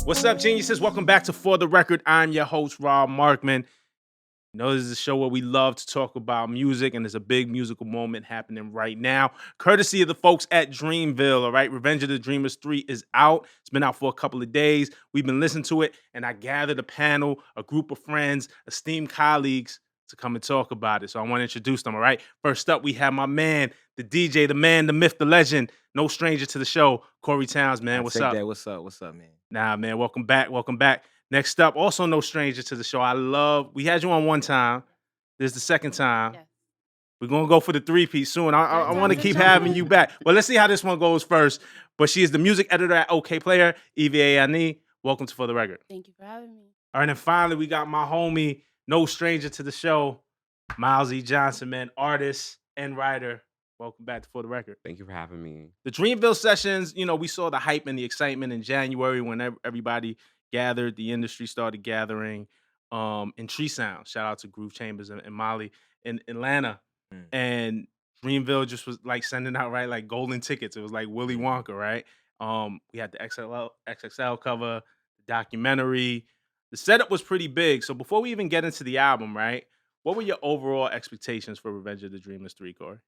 What's up, geniuses? Welcome back to For the Record. I'm your host, Rob Markman. You know, this is a show where we love to talk about music, and there's a big musical moment happening right now, courtesy of the folks at Dreamville. All right, Revenge of the Dreamers 3 is out. It's been out for a couple of days. We've been listening to it, and I gathered a panel, a group of friends, esteemed colleagues to come and talk about it. So I want to introduce them. All right, first up, we have my man, the DJ, the man, the myth, the legend, no stranger to the show, Cory Townes. Man, what's up? What's up? What's up, man? Nah, man, welcome back. Welcome back. Next up, also no stranger to the show. We had you on one time. This is the second time. Yes. We're going to go for the three-piece soon. I want to time's a keep charm. having you back. Well, let's see how this one goes first. But she is the music editor at Okayplayer, Ivie Ani. Welcome to For the Record. Thank you for having me. All right, and finally, we got my homie, no stranger to the show, Myles E. Johnson, man, artist and writer. Welcome back to For the Record. Thank you for having me. The Dreamville sessions, you know, we saw the hype and the excitement in January when everybody gathered, the industry started gathering in Tree Sound. Shout out to Groove Chambers and Molly in Atlanta. And Dreamville just was like sending out, right, like golden tickets. It was like Willy Wonka, right? We had the XXL cover, the documentary. The setup was pretty big. So before we even get into the album, right, what were your overall expectations for Revenge of the Dreamers 3, Cory?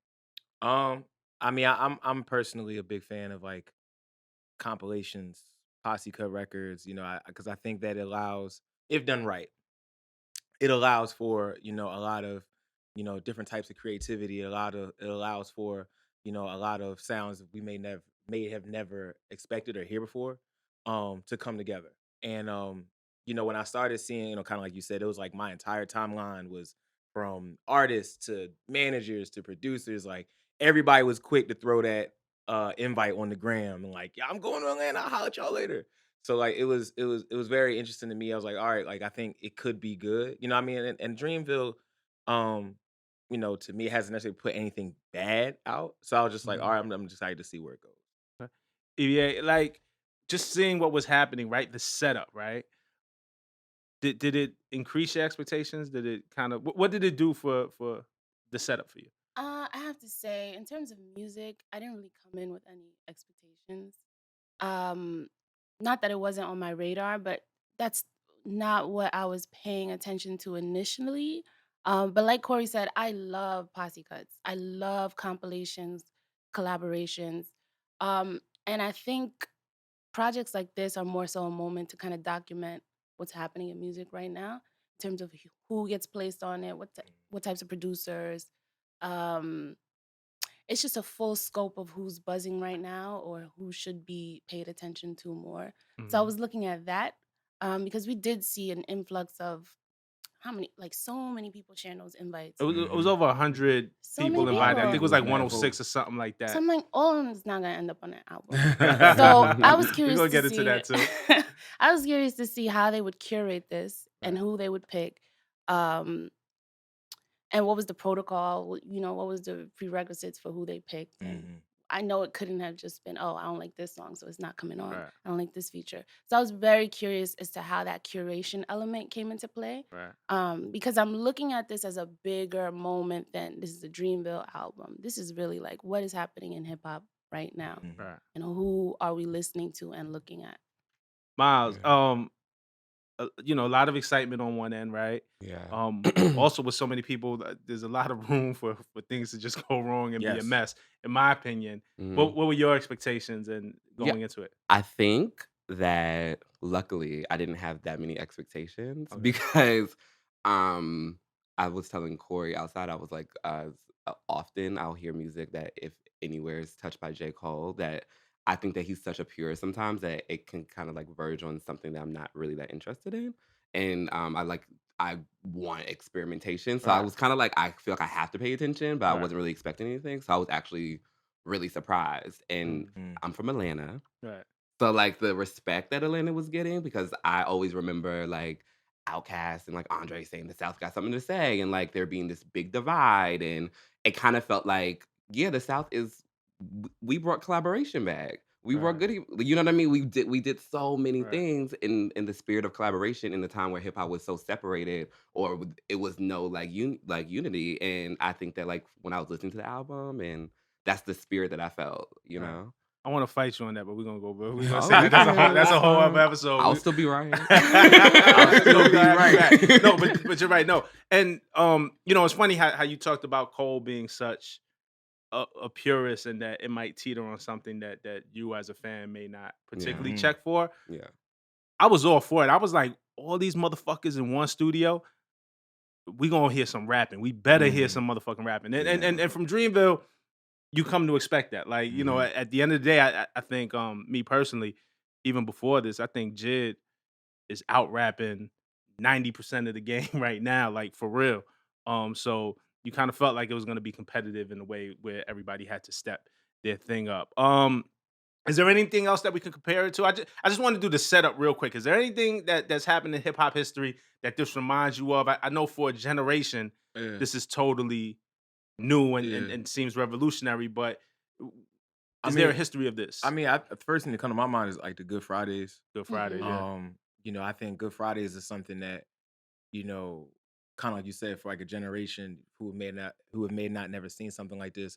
I mean, I'm personally a big fan of like compilations, posse cut records. You know, because I think that it allows, if done right, it allows for a lot of different types of creativity. It allows for a lot of sounds that we may have never expected or hear before, to come together. And when I started seeing, kind of like you said, it was like my entire timeline was from artists to managers to producers. Like everybody was quick to throw that invite on the gram and like, yeah, I'm going to Atlanta. I'll holler at y'all later. So like it was very interesting to me. I was like, all right, like I think it could be good. You know what I mean? And Dreamville, to me, it hasn't necessarily put anything bad out. So I was just like, all right, I'm excited to see where it goes. Yeah, like just seeing what was happening, right? The setup, right? Did it increase your expectations? Did it kind of what did it do for the setup for you? I have to say, in terms of music, I didn't really come in with any expectations. Um, Not that it wasn't on my radar, but that's not what I was paying attention to initially. But like Cory said, I love posse cuts. I love compilations, collaborations. And I think projects like this are more so a moment to kind of document what's happening in music right now in terms of who gets placed on it, what types of producers. Um, it's just a full scope of who's buzzing right now or who should be paid attention to more. So I was looking at that because we did see an influx of so many people sharing those invites. It was over 100 So people many invited. I think it was like people. 106 or something like So that. I'm like, all of them is not gonna end up on that album. So I was We're curious gonna to get into see. that too. I was curious to see how they would curate this and who they would pick, um, and what was the protocol. What was the prerequisites for who they picked. And I know it couldn't have just been, oh, I don't like this song, so it's not coming on. Right. I don't like this feature. So I was very curious as to how that curation element came into play. Right. Because I'm looking at this as a bigger moment than this is a Dreamville album. This is really like what is happening in hip hop right now, Right. and who are we listening to and looking at. Myles, a lot of excitement on one end, right? Yeah. Also with so many people, there's a lot of room for things to just go wrong and be a Yes. mess, in my opinion. What were your expectations and going into it? I think that luckily I didn't have that many expectations Okay. because I was telling Cory outside, I was like, often I'll hear music that if anywhere is touched by J. Cole, that I think that he's such a purist sometimes that it can kind of like verge on something that I'm not really that interested in. And I want experimentation. So I Right. was kind of like, I feel like I have to pay attention, but I Right. wasn't really expecting anything. So I was actually really surprised. And I'm from Atlanta. Right. So like the respect that Atlanta was getting, because I always remember like Outkast and like Andre saying the South got something to say, and like there being this big divide, and it kind of felt like, yeah, the South is we brought collaboration back. We brought Right. good, you know what I mean? We did so many Right. things in the spirit of collaboration in the time where hip hop was so separated, or it was no like unity. And I think that like when I was listening to the album, and that's the spirit that I felt, you Right. know. I want to fight you on that, but we're gonna go. We're gonna Oh, say we that. can That's a whole fine. other episode. I'll still be right. I'll still be right. No, but you're right. No, and it's funny how you talked about Cole being such a purist and that it might teeter on something that you as a fan may not particularly Yeah. check for. Yeah. I was all for it. I was like, all these motherfuckers in one studio, we gonna hear some rapping. We better hear some motherfucking rapping. And from Dreamville, you come to expect that. Like, at the end of the day, I think me personally, even before this, I think j.i.d is out rapping 90% of the game right now, like for real. So you kind of felt like it was gonna be competitive in a way where everybody had to step their thing up. Is there anything else that we can compare it to? I just want to do the setup real quick. Is there anything that's happened in hip hop history that this reminds you of? I know for a generation, Yeah. this is totally new and, Yeah. and seems revolutionary, but I is there a mean- history of this? I mean, the first thing that come to my mind is like the Good Fridays. Good Friday, yeah. I think Good Fridays is something that, kind of like you said, for like a generation who may not never seen something like this.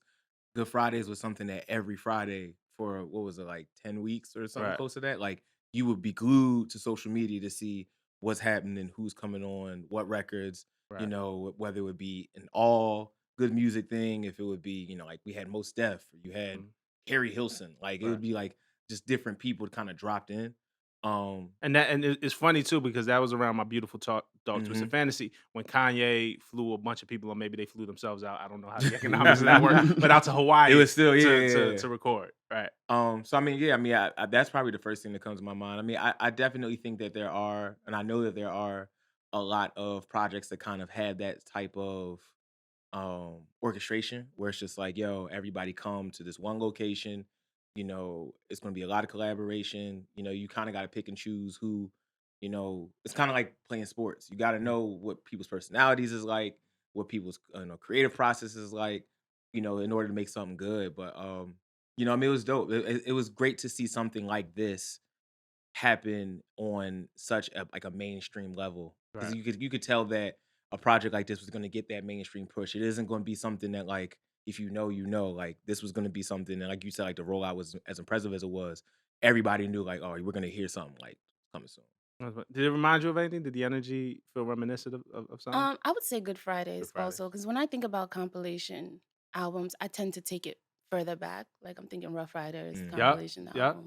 Good Fridays was something that every Friday for what was it, like 10 weeks or something Right. close to that, like you would be glued to social media to see what's happening, who's coming on, what records, Right. whether it would be an all good music thing, if it would be, like we had Mos Def, you had Harry Hilson, like it Right. would be like just different people kind of dropped in. And it's funny too because that was around my beautiful Dark Twisted Fantasy when Kanye flew a bunch of people, or maybe they flew themselves out. I don't know how the economics of that work, but out to Hawaii. It was still to record, right? So I mean, I that's probably the first thing that comes to my mind. I mean, I definitely think that there are, and I know that there are a lot of projects that kind of had that type of orchestration where it's just like, yo, everybody come to this one location. It's going to be a lot of collaboration. You kind of got to pick and choose who. It's kind of like playing sports. You got to know what people's personalities is like, what people's creative process is like. In order to make something good. But I mean, it was dope. It was great to see something like this happen on such a mainstream level, because Right. you could tell that a project like this was going to get that mainstream push. It isn't going to be something that, like, if like this was going to be something that, like you said, like the rollout was as impressive as it was. Everybody knew, like, oh, we're going to hear something like coming soon. Did it remind you of anything? Did the energy feel reminiscent of something? I would say Good Fridays Good Friday. also, because when I think about compilation albums, I tend to take it further back. Like I'm thinking Rough Riders compilation Yup.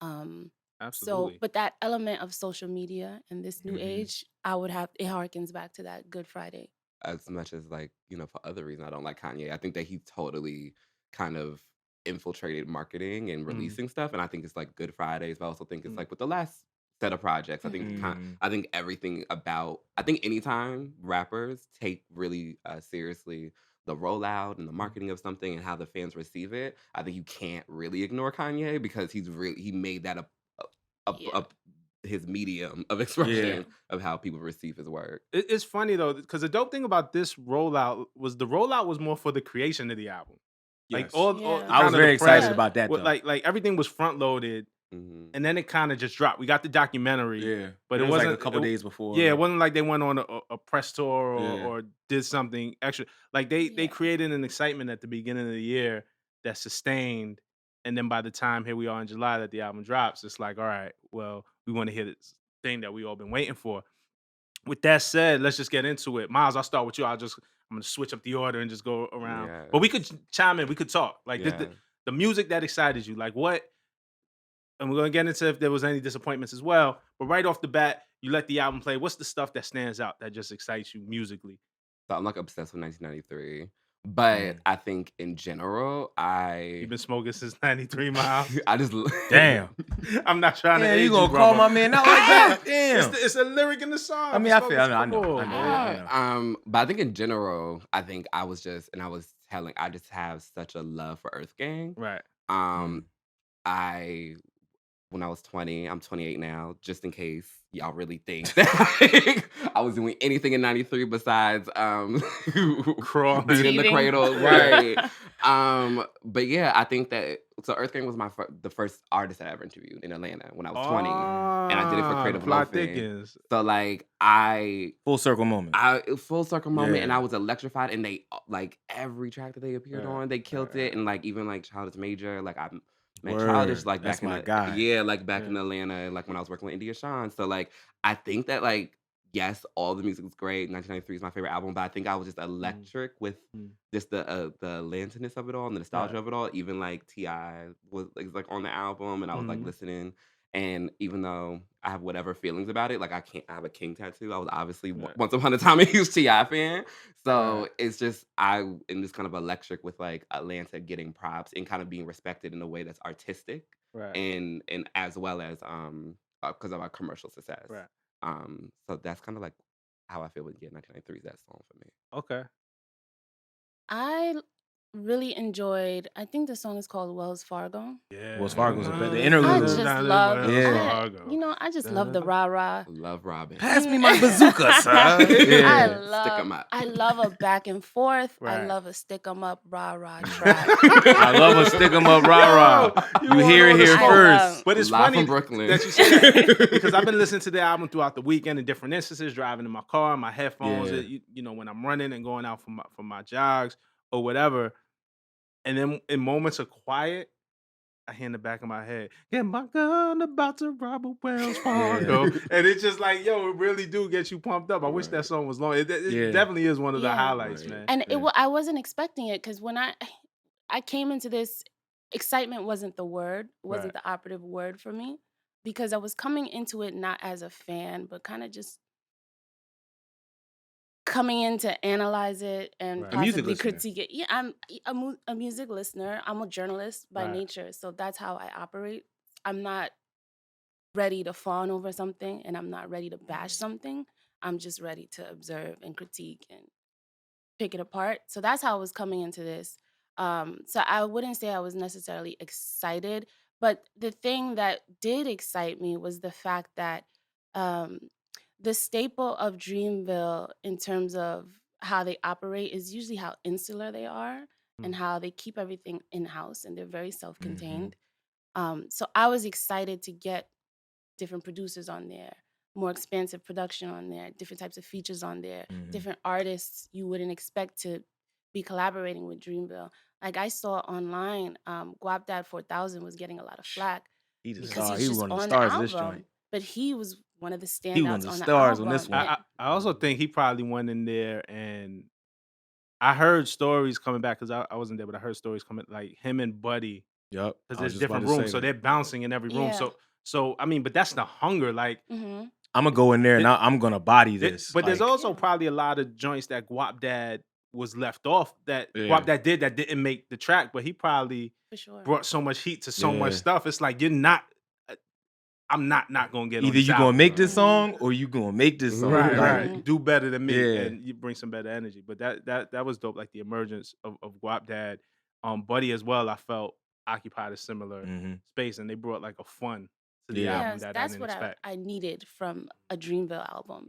album. Absolutely. So, but that element of social media and this new age, it harkens back to that Good Friday. As much as, like, for other reasons, I don't like Kanye. I think that he totally kind of infiltrated marketing and releasing stuff, and I think it's like Good Fridays. But I also think it's like with the last set of projects. I think I think everything about. I think anytime rappers take really seriously the rollout and the marketing of something and how the fans receive it, I think you can't really ignore Kanye because he made that Yeah. his medium of expression of how people receive his work. It's funny though, because the dope thing about this rollout was more for the creation of the album. Like Yes. all Yeah. I was kinda very the excited press, about that, though. like everything was front loaded, and then it kind of just dropped. We got the documentary, Yeah, but it it was like wasn't a couple days before. Yeah, it wasn't like they went on a press tour Yeah. or did something extra. Like they Yeah. created an excitement at the beginning of the year that sustained, and then by the time here we are in July that the album drops, it's like, all right, well, we want to hear this thing that we all been waiting for. With that said, let's just get into it. Myles, I'll start with you. I'm gonna switch up the order and just go around. But we could chime in. We could talk. Like the music that excited you. Like what? And we're gonna get into if there was any disappointments as well. But right off the bat, you let the album play. What's the stuff that stands out that just excites you musically? So I'm like obsessed with 1993. But I think in general, You've been smoking since '93, Myles. I just Damn. I'm not trying to. Yeah, age you gonna bro, call but- my man out like that? Damn. It's a lyric in the song. I mean, I feel. I know. But I think in general, I think I was telling, I just have such a love for Earth Gang. Right. When I was 20, I'm 28 now, just in case y'all really think that I was doing anything in 93 besides Crawling. being in the Teething. cradle. Right. But yeah, I think that, so Earth Gang was the first artist that I ever interviewed in Atlanta when I was 20. And I did it for Creative Plot Loafing. thickens. So like Full circle moment. full circle moment, Yeah. and I was electrified. And they like every track that they appeared on, they killed it. And like even like Child is Major, like Man, Childish, Word. like That's back in my the guy. like back Yeah. in Atlanta, like when I was working with India Shawn. So like I think that like yes, all the music was great. 1993 is my favorite album, but I think I was just electric with Mm. just the lanterness of it all and the nostalgia Right. of it all. Even like T.I. was like on the album, and I was like Mhm. listening. And even though I have whatever feelings about it, like I have a king tattoo. I was obviously Right. once upon a time a huge T.I. fan. So Right. it's just I am just kind of electric with like Atlanta getting props and kind of being respected in a way that's artistic Right. and as well as because of our commercial success. Right. So that's kind of like how I feel with 1993 is that song for me. Okay. I really enjoyed. I think the song is called Wells Fargo. Yeah. Wells Fargo's the I interlude. just love. Yeah. I just love the rah rah. Love Robin. Pass me my bazooka, sir. Yeah. Stick 'em up. I love a back and forth. I Right. love a stick 'em up rah rah track. I love a stick 'em up rah rah. Yo, You hear it here I first. love- But it's Live funny from Brooklyn. that you say that because I've been listening to the album throughout the weekend in different instances, driving in my car, my headphones, Yeah. you know, when I'm running and going out for my jogs or whatever. And then in moments of quiet, I hear in the back of my head, "Yeah, my gun about to rob a Wells Fargo," and it's just like, yo, it really do get you pumped up. I wish that Right. song was long. It Yeah. definitely is one of the Yeah. highlights, Right. man. And Yeah. I wasn't expecting it because when I came into this, excitement wasn't the word, wasn't the operative word for me, because I was coming into it not as a fan, but kind of just coming in to analyze it and Right. A music possibly listener. critique it. Yeah, I'm a music listener. I'm a journalist by Right. nature, so that's how I operate. I'm not ready to fawn over something, and I'm not ready to bash something. I'm just ready to observe and critique and pick it apart. So that's how I was coming into this. So I wouldn't say I was necessarily excited, but the thing that did excite me was the fact that um, the staple of Dreamville in terms of how they operate is usually how insular they are and Mm. how they keep everything in house and they're very self-contained. Mm-hmm. So I was excited to get different producers on there, more expansive production on there, different types of features on there, Mhm. different artists you wouldn't expect to be collaborating with Dreamville. Like I saw online, Guap Dad 4000 was getting a lot of flack He the because star. he's He was just one of the on the stars of this album. joint. But he was one of the He was one of standouts the on the stars album. on this one. I also think he probably went in there and I heard stories coming back because I wasn't there, but I heard stories coming like him and Buddy Yup. because I was there's just about different to say rooms, so that. they're bouncing in every room. Yeah. So I mean, but that's the hunger, like. Mm-hmm. I'm gonna go in there and I'm gonna body this. But there's like, also Yeah. probably a lot of joints that Guap Dad was left off that Yeah. Guap Dad did that didn't make the track, but he probably For sure. brought so much heat to so much Yeah. stuff. It's like you're not. I'm not gonna get on either this you gonna album. make this Mhm. song or you gonna make this song. Right, Like, right. Do better than me, Yeah. and you bring some better energy. But that was dope. Like the emergence of Guap Dad, Buddy as well. I felt occupied a similar Mhm. space, and they brought like a fun to the Yeah. album Yes, that I that's didn't what expect. I needed from a Dreamville album.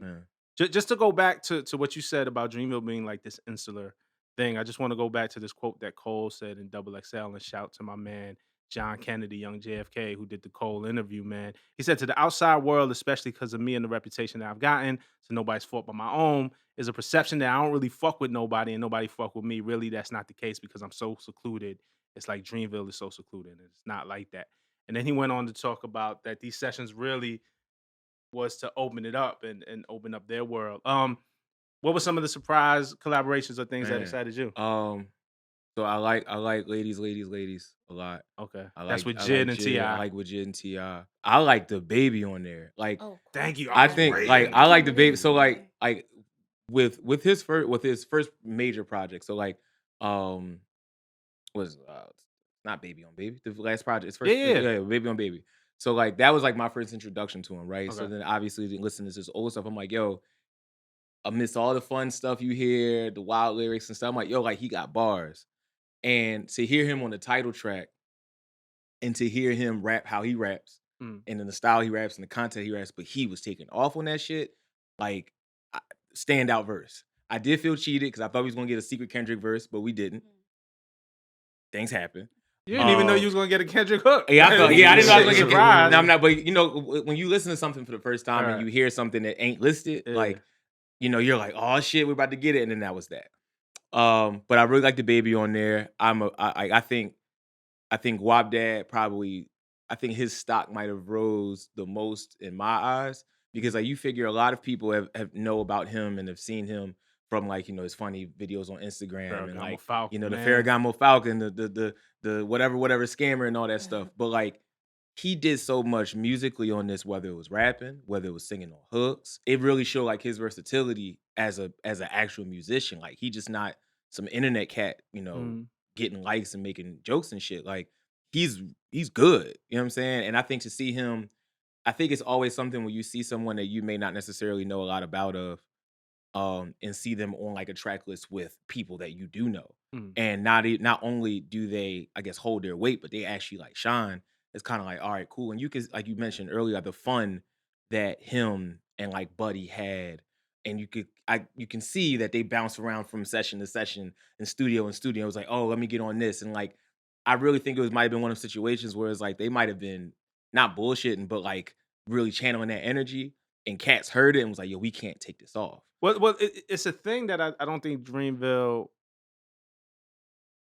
Yeah. Just to go back to what you said about Dreamville being like this insular thing, I just want to go back to this quote that Cole said in Double XL and shout to my man John Kennedy, young JFK, who did the Cole interview, man. He said, "To the outside world, especially because of me and the reputation that I've gotten, so nobody's fault but my own, is a perception that I don't really fuck with nobody and nobody fuck with me. Really, that's not the case because I'm so secluded. It's like Dreamville is so secluded. And it's not like that." And then he went on to talk about that these sessions really was to open it up and open up their world. What were some of the surprise collaborations or things that Man. excited you? So I like ladies a lot. Okay, I that's like with J.i.d and I T.I. like with J.i.d and T.I. I like DaBaby on there. Like Oh, Thank you. I was think waiting. like I like Can't DaBaby. So believe like with his first major project. So like was not Baby on Baby. The last project, his first Yeah. Baby on Baby. So like that was like my first introduction to him, right? So Okay. then obviously listening to this old stuff, I'm like, yo, amidst all the fun stuff you hear, the wild lyrics and stuff, I'm like, yo, like he got bars. And to hear him on the title track and to hear him rap how he raps Mm. and in the style he raps and the content he raps, but he was taking off on that shit, like standout verse. I did feel cheated because I thought we was gonna get a secret Kendrick verse, but we didn't. Things happen. You didn't even know you was gonna get a Kendrick hook. Yeah, I didn't know I was gonna get. Surprise. No, I'm not. But you know, when you listen to something for the first time Right. and you hear something that ain't listed, Yeah. like you know, you're like, oh shit, we're about to get it, and then that was that. But I really like DaBaby on there. I think I think Whap Dad probably, I think his stock might have rose the most in my eyes because like you figure a lot of people have know about him and have seen him from like his funny videos on Instagram and Ferragamo like Falcon, the man. Ferragamo Falcon, the whatever scammer and all that stuff. But like he did so much musically on this, whether it was rapping, whether it was singing on hooks. It really showed like his versatility as an actual musician. Like he just not some internet cat, Mm. getting likes and making jokes and shit. Like he's good. You know what I'm saying? And I think to see him, I think it's always something when you see someone that you may not necessarily know a lot about and see them on like a track list with people that you do know. Mm. And not only do they, I guess, hold their weight, but they actually like shine. It's kind of like, all right, cool. And you can, like you mentioned earlier, the fun that him and like Buddy had, and you can see that they bounce around from session to session and studio and studio. It was like, oh, let me get on this, and like, I really think might have been one of those situations where it's like they might have been not bullshitting, but like really channeling that energy. And Cats heard it and was like, yo, we can't take this off. Well, it's a thing that I don't think Dreamville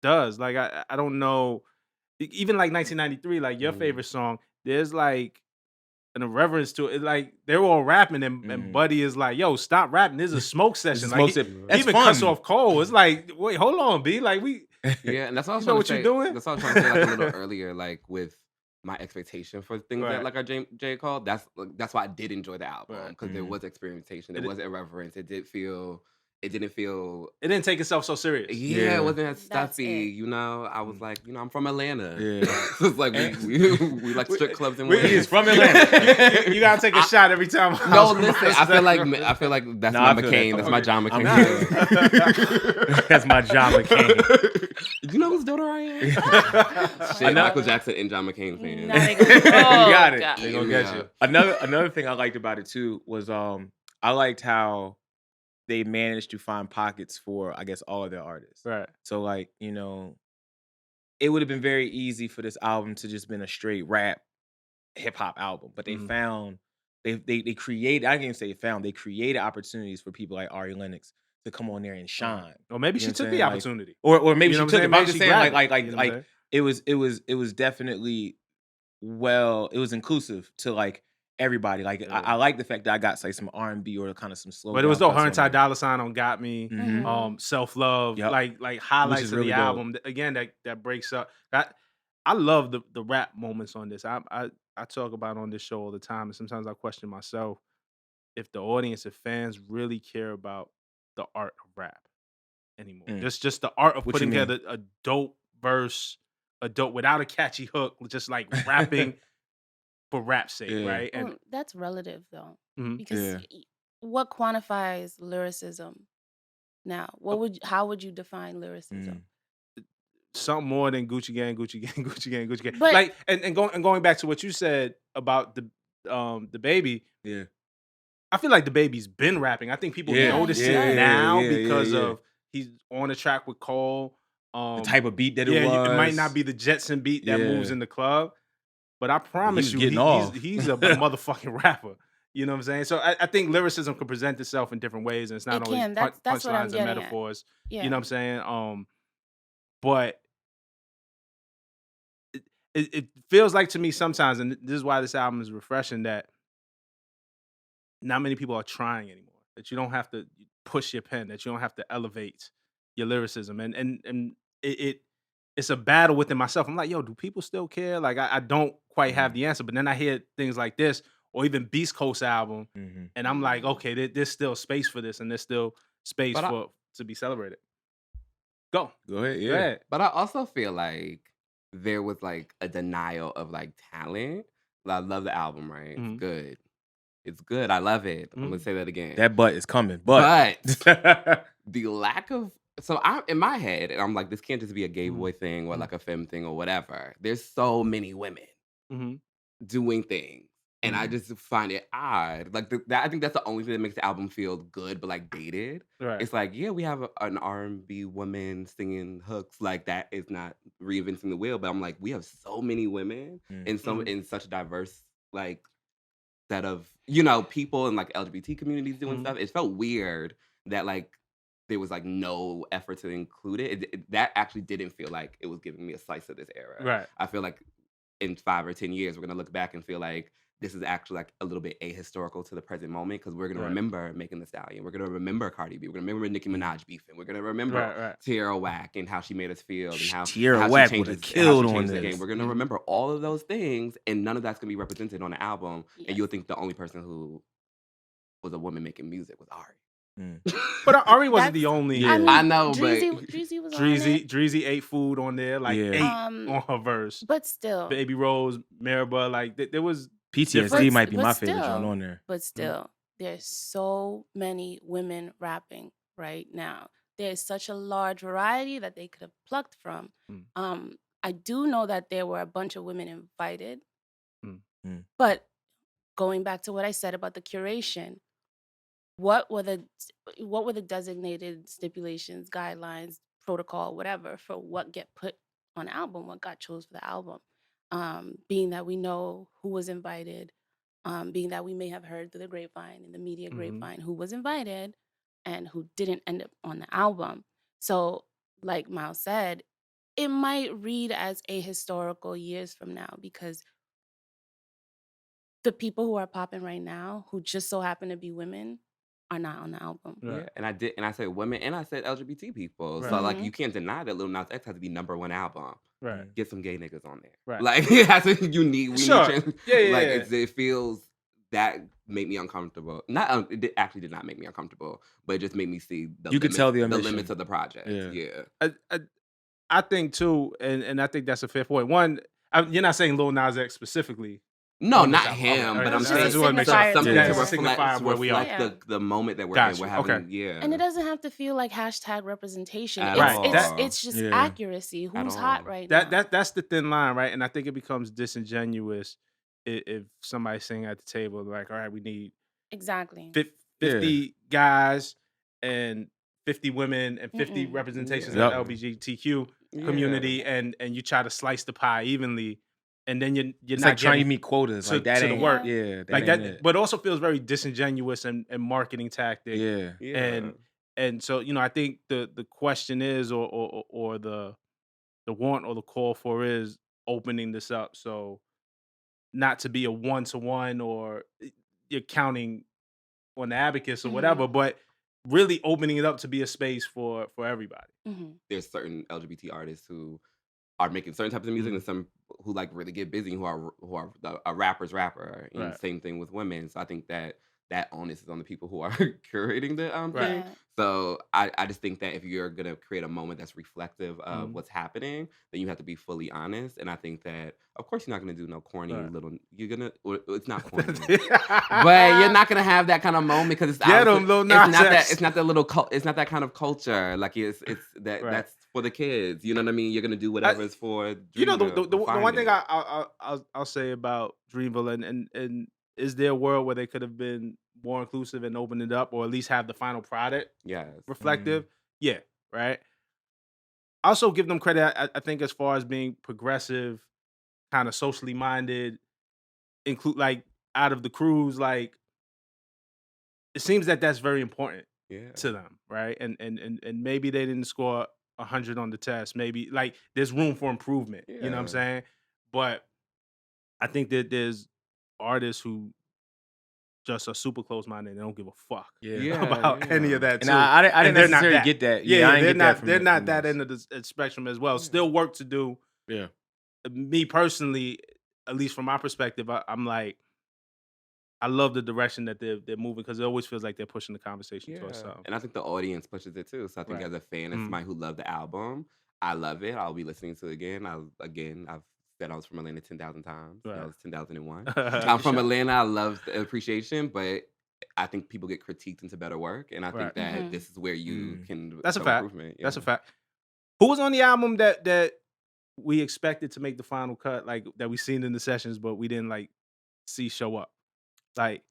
does. Like I don't know. Even like 1993, like your favorite song, there's like an irreverence to it. Like they're all rapping and Buddy is like, "Yo, stop rapping. This is a smoke session." Like he even cuts off Cole. It's like, wait, hold on, B. Like we, Yeah, and that's what I was you know trying what to say. you're doing. That's what I was trying to say like a little earlier, like with my expectation for things that Right. like are J. Cole. That's why I did enjoy the album Right. because there was experimentation. There was irreverence. It didn't feel. It didn't take itself so serious. Yeah, it wasn't that That's stuffy. it. You know, I was like, I'm from Atlanta. Yeah. It's like we like strip clubs and He is from Atlanta. You gotta take a shot every time. No, listen. I feel like that's Nah, I my feel McCain. that. That's my John I'm McCain. That's my John McCain. You know whose daughter I am? Shit, Michael Jackson and John McCain fan. Now they gonna, You got it. God. They gonna get you. Another thing I liked about it too was I liked how they managed to find pockets for, I guess, all of their artists. Right. So like, it would have been very easy for this album to just been a straight rap hip hop album, but they found they created, I can't even say found, they created opportunities for people like Ari Lennox to come on there and shine. Or maybe she took the opportunity. Or maybe You know she what I'm took it. But I'm saying? just Maybe she saying, grabbed it. You know what I'm saying? it was definitely it was inclusive to like everybody. Like I like the fact that I got like some R&B or kind of some slow. But it was though her and Ty Dolla $ign on Got Me, Self Love, Yep. like highlights of really the dope. album. Again, that breaks up. I love the rap moments on this. I talk about it on this show all the time, and sometimes I question myself if the audience, if fans really care about the art of rap anymore. Just the art of What putting you mean? together a dope verse, a dope without a catchy hook, just like rapping for rap's sake, Yeah. right? And Well, that's relative though, Mhm. because Yeah. what quantifies lyricism now? How would you define lyricism? something more than Gucci Gang, Gucci Gang, Gucci Gang, Gucci Gang. But- Like and going back to what you said about the DaBaby, Yeah. I feel like DaBaby's been rapping. I think people notice it now because of he's on the track with Cole. The type of beat that it Yeah, was. it might not be the Jetson beat that moves in the club, but I promise you, getting off. he's a motherfucking rapper. You know what I'm saying? So I think lyricism can present itself in different ways, and it's not It always can. That's what I'm punchlines and getting at. metaphors. Yeah. You know what I'm saying? But it feels like to me sometimes, and this is why this album is refreshing, that not many people are trying anymore. That you don't have to push your pen, that you don't have to elevate your lyricism, and it's a battle within myself. I'm like, yo, do people still care? Like I don't quite have the answer, but then I hear things like this, or even Beast Coast album, and I'm like, okay, there's still space for this, and there's still space to be celebrated. Go ahead. Yeah. Go ahead. But I also feel like there was like a denial of like talent. I love the album, right? It's good. It's good. I love it. I'm gonna say that again. That butt is coming, but the lack of I'm in my head, and I'm like, this can't just be a gay boy thing or like a femme thing or whatever. There's so many women doing things, and I just find it odd. Like I think that's the only thing that makes the album feel good, but like dated. Right. It's like, yeah, we have an R&B woman singing hooks. Like that is not reinventing the wheel, but I'm like, we have so many women in such a diverse like set of people and like LGBT communities doing stuff. It felt weird that like there was like no effort to include it. That actually didn't feel like it was giving me a slice of this era. Right. I feel like in 5 or 10 years, we're gonna look back and feel like this is actually like a little bit ahistorical to the present moment because we're gonna Right. remember Megan Thee Stallion, we're gonna remember Cardi B, we're gonna remember Nicki Minaj beefing, we're gonna remember Right. Tierra Whack and how she made us feel and how Tierra how Whack she would've changed how killed she on changed the game. this. We're gonna remember all of those things, and none of that's gonna be represented on the album. Yes. And you'll think the only person who was a woman making music was Ari. But Ari wasn't the That's- only. Yeah. I mean, I know, Dreezy was on it. Dreezy ate food on there, like Yeah. 8 on her verse. But still, Baby Rose, Maribel, like there was. PTSD might be But my favorite still- joint on there. But still, there's so many women rapping right now. There's such a large variety that they could have plucked from. I do know that there were a bunch of women invited. But going back to what I said about the curation, what were the designated stipulations, guidelines, protocol, whatever, for what get put on the album, what got chose for the album? Being that we know who was invited, being that we may have heard through the grapevine, in the media grapevine, who was invited and who didn't end up on the album. So, like Myles said, it might read as ahistorical years from now because the people who are popping right now, who just so happen to be women, are not on the album. Right. Yeah, and I said women, and I said LGBT people. Right. So like, you can't deny that Lil Nas X has to be #1 album. Right. Get some gay niggas on there. Right. Like, it has to, we need Sure. trans- Yeah, like yeah. it feels that made me uncomfortable. Not actually did not make me uncomfortable, but it just made me see the You could limits, tell the the omission. limits of the project. Yeah. I think too, and I think that's a fair point. One, you're not saying Lil Nas X specifically. No, on this not album. him, Okay, but I'm It's just a saying signifier something to to the- signifier where we are. reflect the moment that we're Gotcha. in. We're having, Okay. yeah. And it doesn't have to feel like hashtag representation. At It's all. just Yeah. accuracy. Who's hot all. right now? That's the thin line, right? And I think it becomes disingenuous if somebody's saying at the table, like, all right, we need Exactly. 50 guys and 50 women and 50 Mm-mm. representations Yeah. of the LGBTQ Yeah. community, and you try to slice the pie evenly, and then you're It's not like trying to getting meet quotas. to- Like that to the ain't work. Yeah, like ain't that, it. but also feels very disingenuous and marketing tactic. Yeah. Yeah. And so, I think the question is, or the want or the call for is opening this up, so not to be a 1-to-1 or you're counting on the abacus or whatever, but really opening it up to be a space for everybody. There's certain LGBT artists who are making certain types of music, and some who like really get busy, who are a rapper's rapper. And Right. same thing with women. So I think that onus is on the people who are curating the thing. Yeah. So I just think that if you're gonna create a moment that's reflective of Mhm. what's happening, then you have to be fully honest. And I think that, of course, you're not gonna do no corny Right. little. You're gonna. Well, it's not corny. But you're not gonna have that kind of moment because it's Get 'em, obviously- Lil it's Nas not that X. it's not that little it's not that kind of culture. Like it's that Right. that's for the kids. You know what I mean? You're gonna do whatever is for. The Dreamville. one thing Find it. I'll say about Dreamville, and is there a world where they could have been more inclusive and opened it up, or at least have the final product Yes. reflective? Yeah, right. Also give them credit. I think as far as being progressive, kind of socially minded, include like out of the crews, like it seems that that's very important Yeah. to them, right? And maybe they didn't score 100 on the test. Maybe like there's room for improvement. You know what I'm Yeah. saying? But I think that there's artists who just are super close minded and don't give a fuck Yeah. about any of that. And too. I didn't And they're not necessarily that. get that. Yeah, I didn't they're get not. that from They're the- not from that this. end of the spectrum as well. Still work to do. Yeah. Me personally, at least from my perspective, I'm like, I love the direction that they're moving because it always feels like they're pushing the conversation towards something. And I think the audience pushes it too. So I think Right. as a fan and somebody who loved the album, I love it. I'll be listening to it again. I've said I was from Atlanta 10,000 times. Right. That was 10,001. I'm from Atlanta. I love the appreciation, but I think people get critiqued into better work. And I think Right. that this is where you can That's a show fact. improvement. That's a Yeah. fact. Who was on the album that we expected to make the final cut, like that we seen in the sessions, but we didn't like see show up? Like,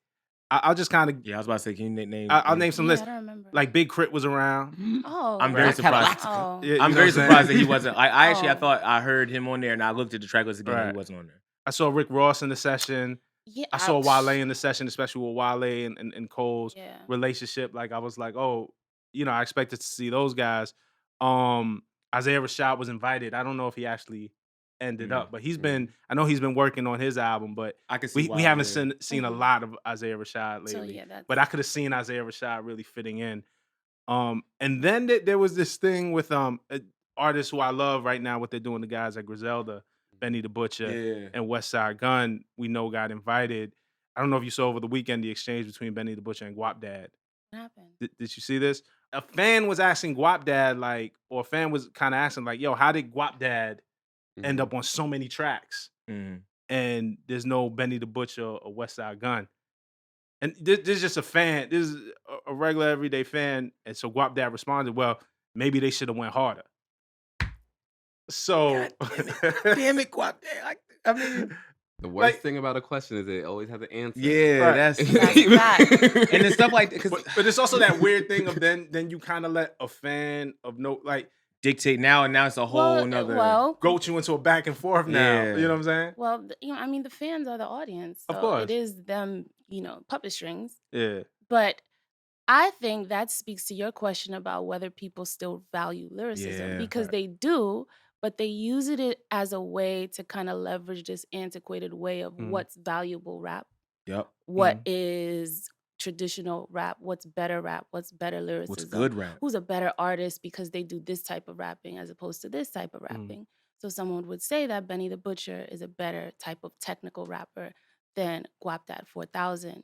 I'll just kind of Yeah, I was about to say, can you name? I'll name some Yeah, lists. I don't remember. Like Big Crit was around. Oh, I'm very right. surprised. Oh. Yeah, you I'm know very what saying? surprised that he wasn't. I actually I Oh. thought I heard him on there, and I looked at the track list again, and Right. he wasn't on there. I saw Rick Ross in the session. Yeah, I saw Wale in the session, especially with Wale and Cole's Yeah. relationship. Like I was like, oh, I expected to see those guys. Isaiah Rashad was invited. I don't know if he actually ended up, but I know he's been working on his album, but I can see we why. haven't seen a Mhm. lot of Isaiah Rashad So lately. yeah, that's But I could have seen Isaiah Rashad really fitting in. And then there was this thing with artists who I love right now, what they're doing, the guys like Griselda, Benny the Butcher, Yeah. and West Side Gun, we know got invited. I don't know if you saw over the weekend the exchange between Benny the Butcher and Guap Dad. what happened. Did you see this? A fan was asking Guap Dad, or a fan was kind of asking, like, yo, how did Guap Dad end up on so many tracks? Mhm. And there's no Benny the Butcher or West Side Gun. And this is just a fan. This is a regular everyday fan. And so Guap Dad responded, well, maybe they should have went harder. So Damn it, Guap Dad. I mean, The worst Like- thing about a question is it always has an answer. yeah, Right. that's That's fact. and then stuff like that, but it's also that weird thing of then you kind of let a fan of dictate now, and now it's a whole nother. goat you into a back and forth now. Yeah. You know what I'm saying? Well, I mean, the fans are the audience, Of so course. it is them, puppet strings. Yeah. But I think that speaks to your question about whether people still value lyricism, Yeah, because right. they do, but they use it as a way to kind of leverage this antiquated way of Mhm. what's valuable rap, Yep. what is traditional rap, what's better lyricism, What's good rap? who's a better artist because they do this type of rapping as opposed to this type of rapping. So someone would say that Benny the Butcher is a better type of technical rapper than Guap Dad 4000.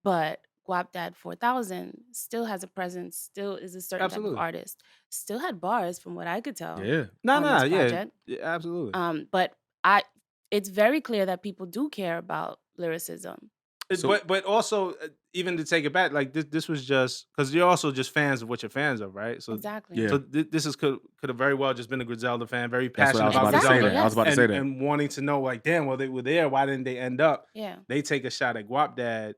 But Guap Dad 4000 still has a presence, still is a certain type Absolutely. of artist, still had bars from what I could tell Yeah. No, on this yeah, project. absolutely. But it's very clear that people do care about lyricism. But also, even to take it back, like this was just because you're also just fans of what you're fans of, right? So Exactly. Yeah. So this could have very well just been a Griselda fan, very That's what passionate I was about about to say. Exactly, That I was about to and, say that. and wanting to know, like, damn, well, they were there. Why didn't they end up? Yeah. They take a shot at Guap Dad.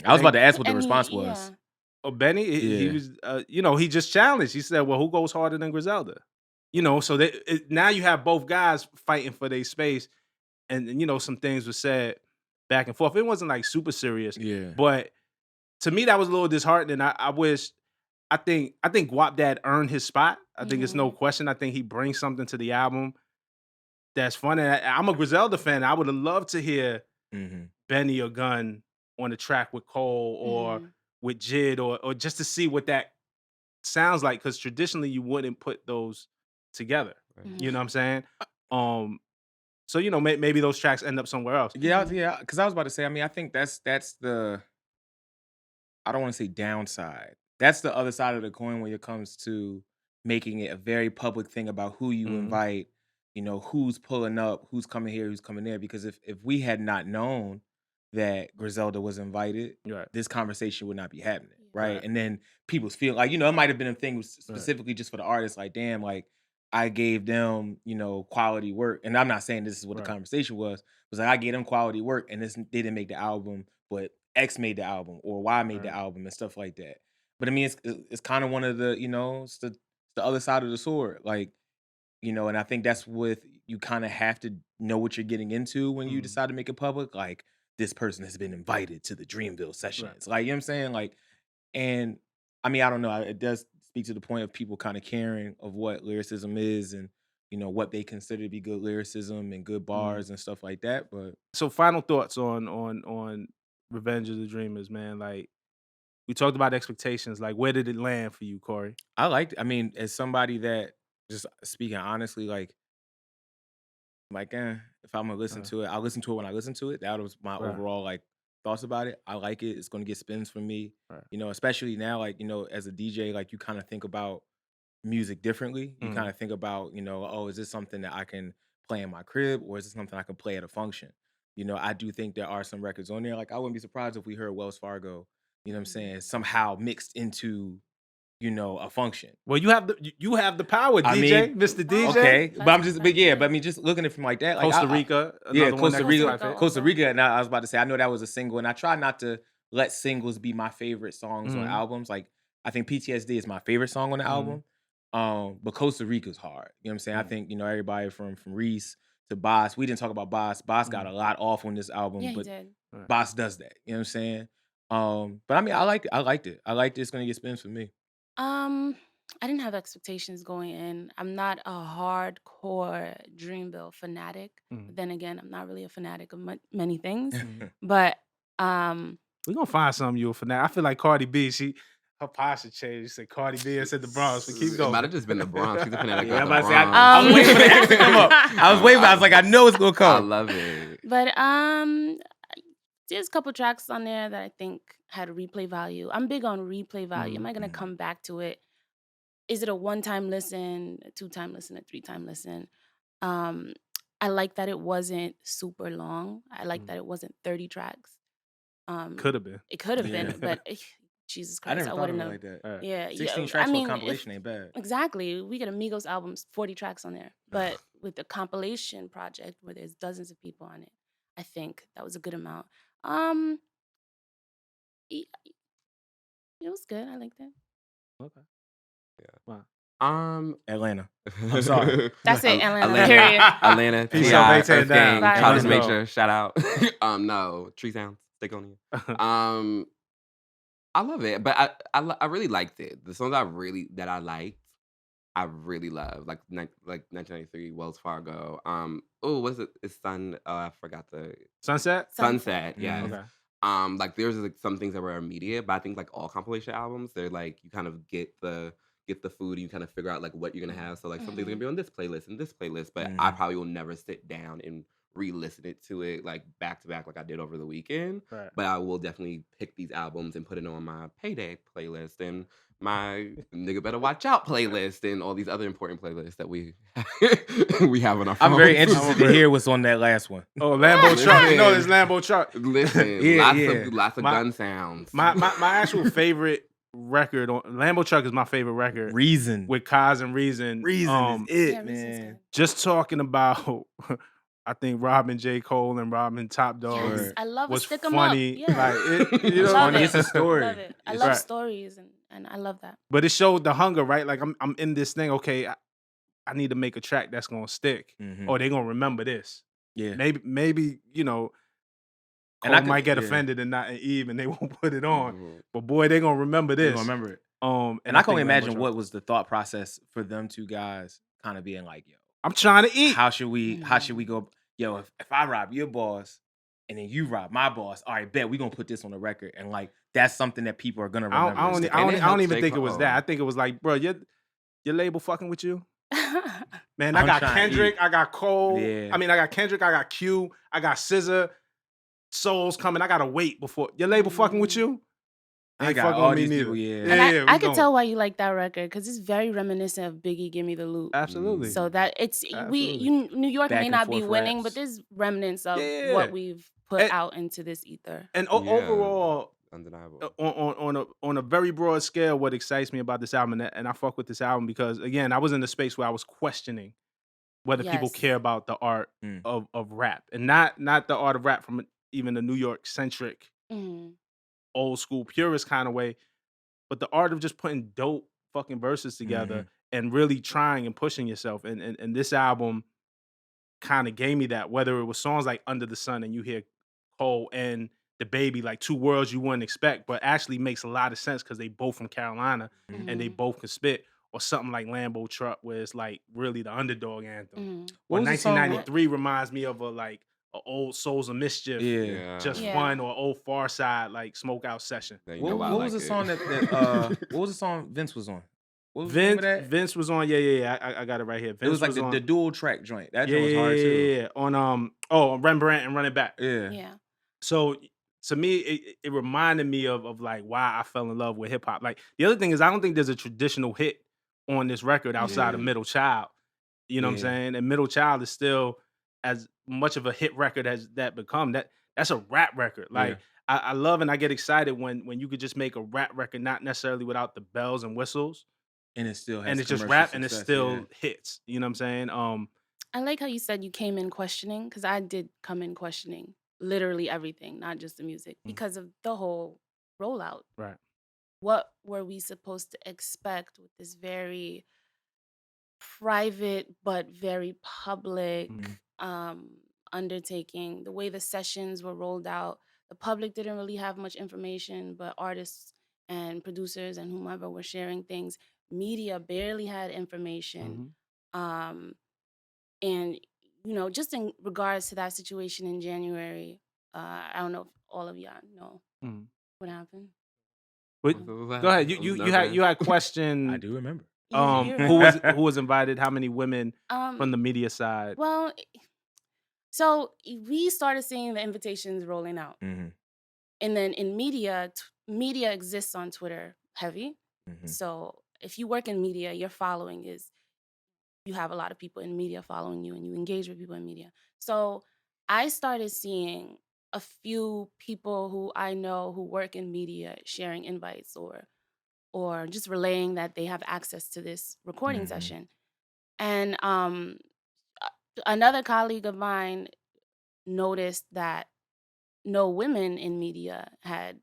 I was about to ask what the And response was. yeah. Oh, Benny, he Yeah. was, he just challenged. He said, well, who goes harder than Griselda? So now you have both guys fighting for their space, and some things were said back and forth. It wasn't like super serious, Yeah. but to me that was a little disheartening. I think Guap Dad earned his spot. I think it's no question. I think he brings something to the album that's fun. And I'm a Griselda fan. I would have loved to hear Benny or Gun on the track with Cole or with j.i.d or just to see what that sounds like, because traditionally you wouldn't put those together. Right. You know what I'm saying? So maybe those tracks end up somewhere else. Yeah, because I was about to say, I mean, I think that's the, I don't want to say downside. That's the other side of the coin when it comes to making it a very public thing about who you invite, who's pulling up, who's coming here, who's coming there. Because if we had not known that Griselda was invited, Right. this conversation would not be happening, right? Right. And then people's feel like, it might have been a thing specifically just for the artist, like, damn, like, I gave them, quality work. And I'm not saying this is what Right. the conversation was. It was like, I gave them quality work and they didn't make the album, but X made the album or Y made the Right. album and stuff like that. But I mean, it's kind of one of the, it's the other side of the sword. Like, and I think that's what you kind of have to know what you're getting into when you decide to make it public. Like, this person has been invited to the Dreamville sessions. Right. Like, you know what I'm saying? Like, and I mean, I don't know. It does speak to the point of people kind of caring of what lyricism is and, what they consider to be good lyricism and good bars and stuff like that. But So final thoughts on Revenge of the Dreamers, man. Like, we talked about expectations. Like, where did it land for you, Cory? I liked it. I mean, as somebody that, just speaking honestly, like, if I'm gonna listen to it, I'll listen to it when I listen to it. That was my Right. overall like thoughts about it. I like it. It's gonna get spins from me. Right. Especially now, like, as a DJ, like, you kind of think about music differently. You kind of think about, oh, is this something that I can play in my crib or is it something I can play at a function? I do think there are some records on there. Like, I wouldn't be surprised if we heard Wells Fargo, you know what I'm saying, somehow mixed into, a function. Well, you have the power, I DJ, mean, Mr. DJ. Okay, but I'm Let's just, like but I mean, just looking at it from like that, like Costa Rica, yeah, another one that Costa could Rica, fit. Costa Rica. And I was about to say, I know that was a single, and I try not to let singles be my favorite songs on albums. Like, I think PTSD is my favorite song on the album. But Costa Rica's hard. You know what I'm saying? I think, everybody from Reese to Boss, we didn't talk about Boss. Boss got a lot off on this album, Yeah, he but did. Boss does that. You know what I'm saying? But I mean, I liked it. I liked it. It's gonna get spins for me. I didn't have expectations going in. I'm not a hardcore Dreamville fanatic. Mhm. But then again, I'm not really a fanatic of many things. Mhm. But um, We gonna find something you a fanatic. I feel like Cardi B. Her posture changed. You said Cardi B. I said the Bronx. But keep It going. might have just been the Bronx. She's a fanatic Yeah, of I'm the about to say, I Bronx. was waiting for the X to come up. I was waiting, I was like, I know it's gonna I come. love it. but there's a couple tracks on there that I think had replay value. I'm big on replay value. Am I gonna come back to it? Is it a one-time listen, a two-time listen, a three-time listen? Um, I like that it wasn't super long. I like that it wasn't 30 tracks. Could have been. It could have Yeah. been, but Jesus I Christ, never I thought of wouldn't it have. like that. Right. Yeah, 16 I tracks for a mean, compilation ain't bad. exactly. We get Amigos albums, 40 tracks on there, but with the compilation project where there's dozens of people on it, I think that was a good amount. It, it was good. I liked it. Okay. Yeah. Wow. Atlanta. I'm sorry. That's it, Atlanta. Atlanta, Period. Atlanta, Peace Ti, up, A-Town Earth down. Gang, Bye. Charles Let's go. Major, shout out. No, Tree Sounds, stick on you. I love it, but I really liked it. The songs that I liked, I really love. Like 1993, Wells Fargo. What's it? It's Sun. Oh, I forgot the Sunset? Sunset. Yes. Okay. Like there's like some things that were immediate, but I think like all compilation albums, they're like you kind of get the food and you kind of figure out like what you're gonna have. So like something's gonna be on this playlist and this playlist, but I probably will never sit down and re-listen it to it like back to back like I did over the weekend. Right. But I will definitely pick these albums and put it on my payday playlist and my nigga better watch out playlist and all these other important playlists that we we have on our phones. I'm very interested to hear what's on that last one. Oh, Lambo truck. You know this Lambo truck. Listen, Yeah, lots of gun sounds. My actual favorite record on Lambo Truck is my favorite record. Reason. With Kaz and Reason. Reason is it, Yeah, Reason's man. good. Just talking about I think Robin J. Cole and Robin Top Dog Yes, I love a was stick 'em funny. up. Yeah. Like you know, Love it. It's a story. Love it. I It's love right. stories and I love that. But it showed the hunger, right? Like I'm in this thing. Okay, I need to make a track that's gonna stick, or they gonna remember this. Yeah. Maybe you know, And Cole I might get yeah. offended and not Eve, and they won't put it on. Mhm. But boy, they gonna remember They're this. gonna remember it. And I can only think Lambo imagine Truck- what was the thought process for them two guys kind of being like, yo, I'm trying to eat. how should we go? Yo, if I rob your boss and then you rob my boss, all right, bet we gonna put this on the record. And like that's something that people are gonna remember. I and stick. don't helped even J. think it was that. Cole. I think it was like, bro, your label fucking with you. Man, I I'm got trying to Kendrick, eat. I got Cole. Yeah. I mean, I got Kendrick, I got Q, I got SZA, Souls coming. I gotta wait before your label fucking with you. I Ain't got fucking all with me these neither. people, yeah. And Yeah, I we could going. tell why you like that record because it's very reminiscent of Biggie, Give Me the Loot. Absolutely. So that it's Absolutely. New York Back may and not be forth winning, raps. but there's remnants of Yeah. what we've put And- out into this ether. And Yeah. overall, Undeniable. on a very broad scale, what excites me about this album, and I fuck with this album because again, I was in the space where I was questioning whether people Yes. care about the art of rap, and not the art of rap from even the New York centric, Mhm. old school purist kind of way, but the art of just putting dope fucking verses together and really trying and pushing yourself. And this album kind of gave me that, whether it was songs like Under the Sun and you hear Cole and DaBaby, like two worlds you wouldn't expect, but actually makes a lot of sense because they both from Carolina and they Mhm. both can spit. Or something like Lambo Truck, where it's like really the underdog anthem. Mhm. Or What was the song? 1993 reminds me of a old Souls of Mischief, Yeah. Just Yeah. Fun, or old Far Side like Smoke Out Session. Now you What, know why I what was like the it. song that what was the song Vince was on? What was the name of that? Vince was on, yeah. I got it right here. Vince It was like on, the dual track joint. That yeah, joint was hard too. yeah. On Rembrandt and Run It Back. Yeah. Yeah. So to me, it reminded me of like why I fell in love with hip hop. Like the other thing is, I don't think there's a traditional hit on this record outside of Mhm. Middle Child. You know what I'm Yeah. saying? And Middle Child is still as much of a hit record as that become. That's a rap record. Like I love and I get excited when you could just make a rap record, not necessarily without the bells and whistles, And it still has and it's just commercial rap and it success, still yeah. hits. You know what I'm saying? I like how you said you came in questioning because I did come in questioning literally everything, not just the music, because of the whole rollout. Right. What were we supposed to expect with this very private but very public undertaking? The way the sessions were rolled out, the public didn't really have much information, but artists and producers and whomever were sharing things. Media barely had information. Um, and, just in regards to that situation in January, I don't know if all of y'all know Mhm. what happened. But What go ahead. happened? I was You had nervous. I questioned do remember. Yeah, you who remember? was invited, how many women Um, from the media side. well, so we started seeing the invitations rolling out. Mhm. And then in media, media exists on Twitter heavy. Mhm. So if you work in media, your following is, you have a lot of people in media following you and you engage with people in media. So I started seeing a few people who I know who work in media sharing invites or just relaying that they have access to this recording Mhm. session. And another colleague of mine noticed that no women in media had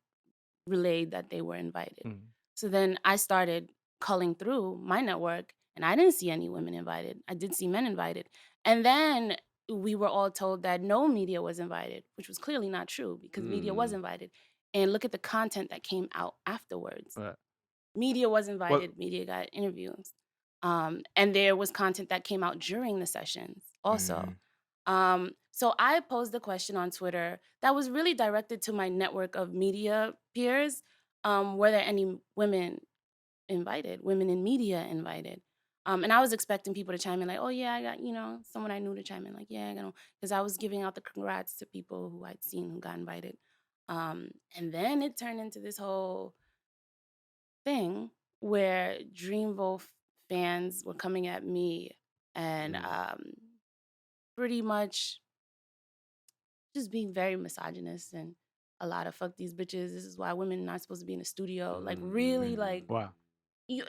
relayed that they were invited. Mhm. So then I started culling through my network and I didn't see any women invited. I did see men invited. And then we were all told that no media was invited, which was clearly not true because media was Mm. invited. And look at the content that came out afterwards. Right. Media was Well, invited, media got interviews. And there was content that came out during the sessions also. So I posed a question on Twitter that was really directed to my network of media peers. Were there any women invited, women in media invited? And I was expecting people to chime in like, oh yeah, I got, someone I knew to chime in like, yeah, I got, because I was giving out the congrats to people who I'd seen who got invited. And then it turned into this whole thing where Dreamville fans were coming at me and Mm. pretty much just being very misogynist and a lot of fuck these bitches. This is why women are not supposed to be in the studio. Like really, like wow. you,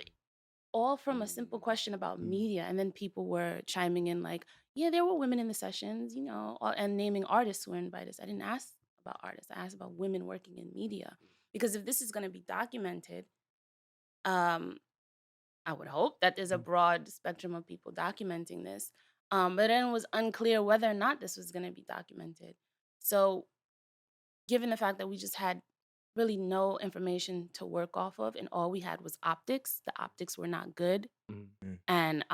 all from a simple question about media, and then people were chiming in like, yeah, there were women in the sessions, and naming artists who were invited. I didn't ask about artists. I asked about women working in media because if this is going to be documented, um, I would hope that there's a broad spectrum of people documenting this. But then it was unclear whether or not this was going to be documented. So, given the fact that we just had really no information to work off of, and all we had was optics, the optics were not good. Mhm. And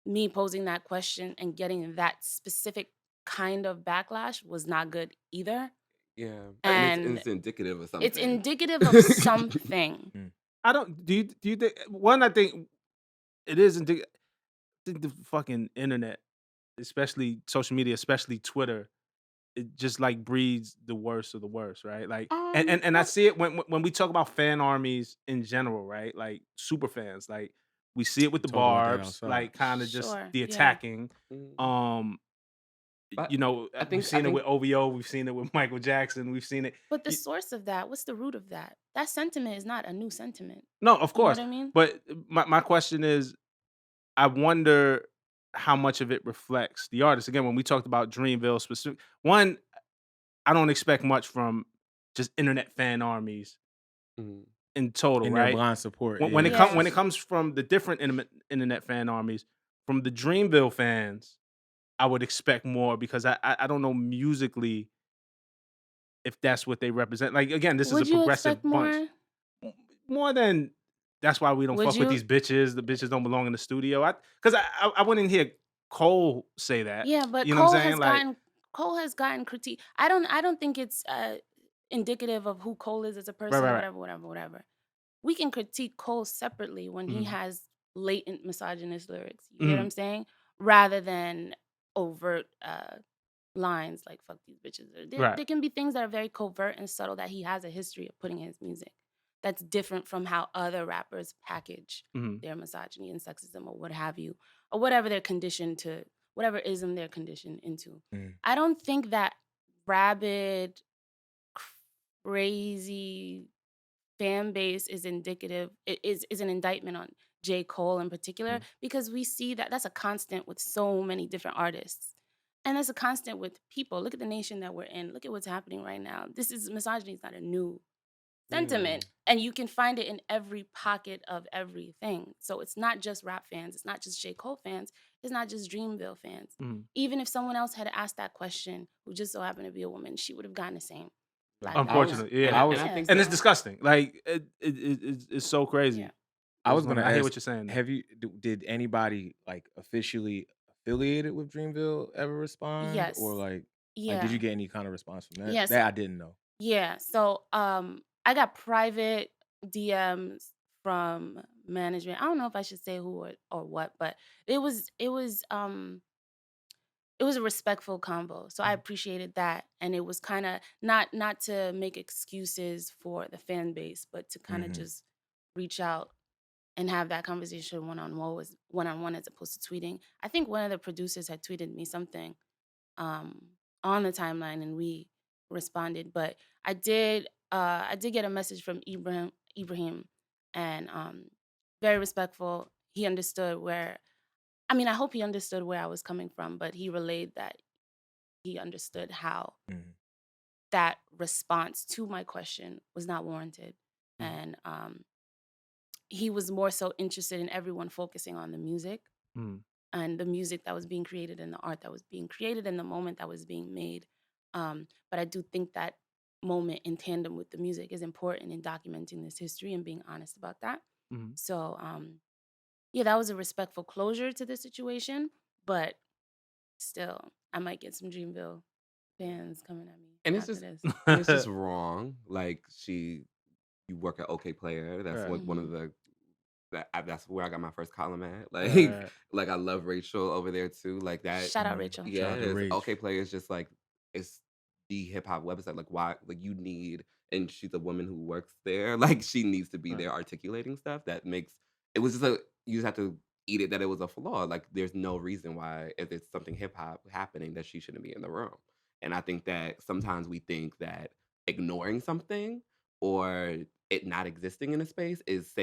me posing that question and getting that specific kind of backlash was not good either. Yeah. And And it's indicative of it's something. indicative of something. I don't do you think one I think it is I think the fucking internet, especially social media, especially Twitter, it just like breeds the worst of the worst, right? Like and I Well, see it when we talk about fan armies in general, right? Like super fans, like we see it with the Talk about that barbs, outside. like kind of just Sure, the yeah. attacking. mm, Um, but I we've think I seen it with think OVO, we've seen it with Michael Jackson, we've seen it. But the y- source of that, what's the root of that? That sentiment is not a new sentiment. No, of You know what course, I mean? but my question is, I wonder how much of it reflects the artist. Again, when we talked about Dreamville specific, one, I don't expect much from just internet fan armies mm, in total, In their right? blind support, When yeah, when it it's comes Yeah. when it just comes from the different internet fan armies, from the Dreamville fans, I would expect more because I don't know musically if that's what they represent. Like again, this is a Would you progressive expect bunch. more? More than that's why we don't Would fuck with you? these bitches. The bitches don't belong in the studio. I wouldn't hear Cole say that. Yeah, but You know what I'm saying? Like Cole has gotten critique. I don't think it's indicative of who Cole is as a right, person right, or right. whatever. We can critique Cole separately when he Mhm, has blatant misogynist lyrics. You get what mhm, I'm saying? Rather than overt lines like "fuck these bitches." There, right. there can be things that are very covert and subtle that he has a history of putting in his music. That's different from how other rappers package Mhm, their misogyny and sexism or what have you, or whatever they're conditioned to, whatever ism they're conditioned into. mm. I don't think that rabid, crazy fan base is indicative is an indictment on J. Cole in particular, mhm. because we see that that's a constant with so many different artists. And that's a constant with people. Look at the nation that we're in. Look at what's happening right now. This is misogyny is not a new yeah. sentiment. And you can find it in every pocket of everything. So it's not just rap fans, it's not just J. Cole fans, it's not just Dreamville fans. Mhm. Even if someone else had asked that question who just so happened to be a woman, she would have gotten the same. Like, Unfortunately, yeah. yeah. I was and I think And it's that disgusting. Like it's so crazy. Yeah. I was gonna I hear ask, what you're saying. have you did anybody like officially affiliated with Dreamville ever respond, or Yes. like did Yeah. you get any kind of response from that? Yes. That I didn't know. Yeah. So I got private DMs from management. I don't know if I should say who or what, but it was a respectful combo. So I appreciated that. And it was kind of not to make excuses for the fan base, but to kind of Mhm. just reach out and have that conversation one-on-one as opposed to tweeting. I think one of the producers had tweeted me something um, on the timeline, and we responded. But I did get a message from Ibrahim, and very respectful. He understood where. I mean, I hope he understood where I was coming from, but he relayed that he understood how Mhm. that response to my question was not warranted, Mhm. and he was more so interested in everyone focusing on the music Mm. and the music that was being created and the art that was being created and the moment that was being made. But I do think that moment in tandem with the music is important in documenting this history and being honest about that. Mhm. So, yeah, that was a respectful closure to the situation, but still, I might get some Dreamville fans coming at me and after this. it's just wrong. Like you work at Okayplayer. That's Right. one of the that's where I got my first column at. Like Right. like I love Rachel over there too. Like that. Shout out Mhm. Rachel. Shout out to Yes, Rach. Okayplayer is just like it's the hip hop website. Like why? Like you need, and she's a woman who works there. Like she needs to be Right. there articulating stuff that makes it was just a you just have to eat it that it was a flaw. Like there's no reason why if it's something hip hop happening that she shouldn't be in the room. And I think that sometimes we think that ignoring something or it not existing in a space is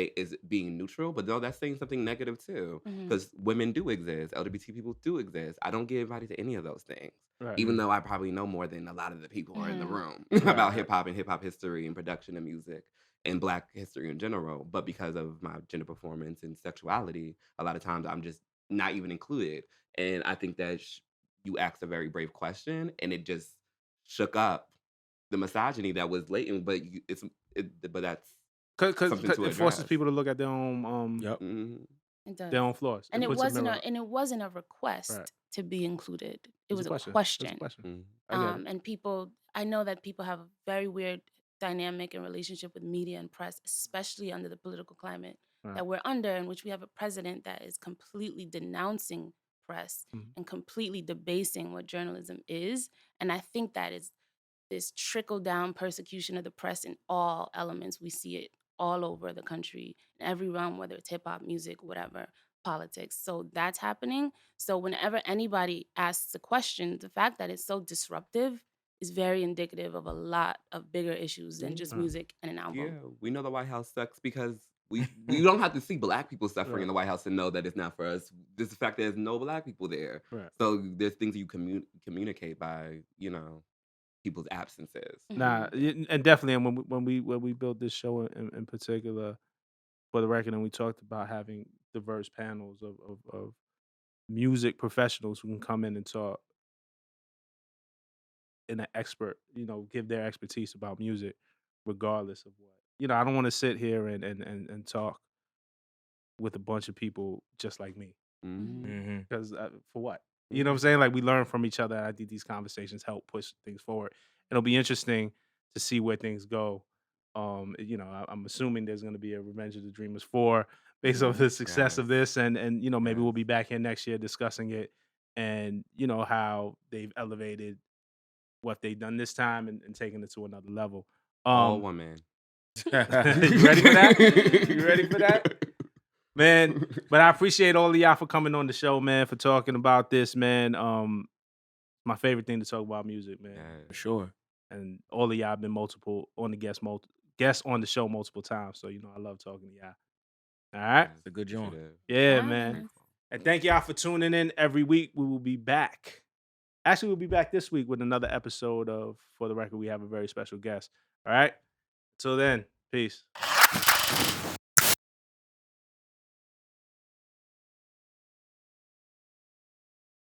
being neutral, but no, that's saying something negative too. Mhm. Because women do exist, LGBT people do exist. I don't give advice to any of those things, Right. even Mhm. though I probably know more than a lot of the people who are in the Mhm. room Right. about hip hop and hip hop history and production and music and Black history in general. But because of my gender performance and sexuality, a lot of times I'm just not even included. And I think that you asked a very brave question, and it just shook up the misogyny that was latent. But but that's Because something to it forces address. people to look at their own Yep. Mhm. It does. their own flaws. And It puts a mirror. it wasn't a Right. request to be included. It It's a was a question. It's a question. question. Mhm. I get it. And people, I know that people have a very weird dynamic and relationship with media and press, especially under the political climate Right. that we're under, in which we have a president that is completely denouncing press Mhm. and completely debasing what journalism is. And I think that is this trickle down persecution of the press in all elements. We see it all over the country, in every realm, whether it's hip hop, music, whatever, politics. So that's happening. So whenever anybody asks a question, the fact that it's so disruptive is very indicative of a lot of bigger issues than just Right. music and an album. Yeah, we know the White House sucks because we don't have to see Black people suffering Right. in the White House to know that it's not for us. Just the fact that there's no Black people there. Right. So there's things you communicate by people's absences. Nah, and definitely, and when we built this show in particular for the record, and we talked about having diverse panels of music professionals who can come in and talk and an expert, give their expertise about music, regardless of what. I don't want to sit here and talk with a bunch of people just like me, Mhm. Mhm. because for what? You know what I'm saying? Like we learn from each other. And I think these conversations help push things forward. It'll be interesting to see where things go. I'm assuming there's going to be a Revenge of the Dreamers 4 based on the success of Yes. this, and maybe we'll Yes. be back here next year discussing it, and how they've elevated what they've done this time and taken it to another level. All women. You ready for that? You ready for that? Man, but I appreciate all of y'all for coming on the show, man, for talking about this, man. My favorite thing to talk about music, man. For Yes. sure. And all of y'all have been multiple on the guests on the show multiple times. So I love talking to y'all. All right. It's a good joint. Appreciative. Yeah, Ah, man. nice. And thank y'all for tuning in every week. We will be back. Actually, we'll be back this week with another episode of For the Record. We have a very special guest. All right. Till then, peace.